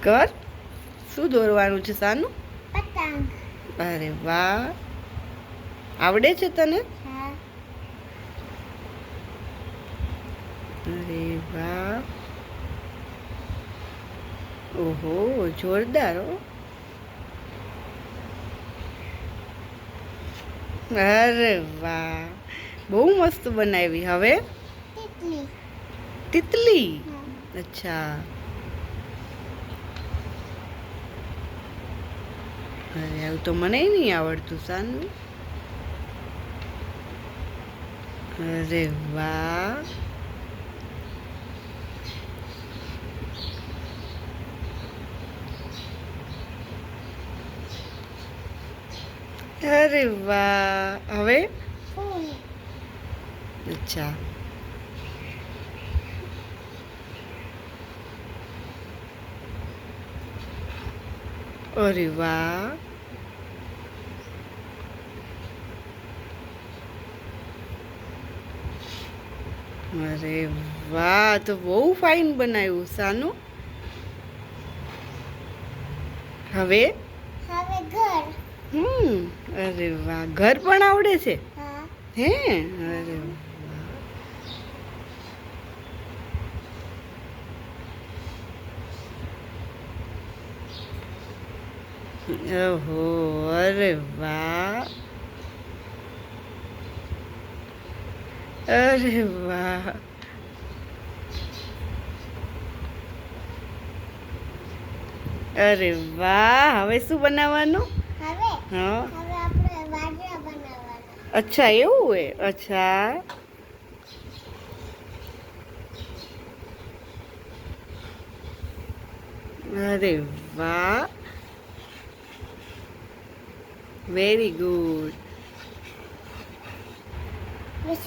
કર. શું દોરવાનું છે સાનું? પતંગ. અરે વાહ, આવડે છે તને? હા. અરે વાહ, ઓહો, જોરદાર હો. અરે વાહ, બહુ મસ્ત બનાવી. હવે તિતલી. તિતલી. હા. અચ્છા. અરે આવું તો મને નહીં આવડતું સાનું. અરે વાહ, અરે વાહ. હવે ફૂલ. અચ્છા. અરે વાહ, અરે વાહ, તો બહુ ફાઇન બનાવ્યું સાનું. હવે હવે ઘર. અરે વાહ, ઘર પણ આવડે છે? હા. હે? અરે હા. ઓહો, અરે વાહ, અરે વાહ, અરે વાહ. હવે શું બનાવવાનું? હવે હા. હવે આપણે વાદળા બનાવવાના. અચ્છા, એવું હે? અચ્છા. અરે વાહ, વેરી ગુડ.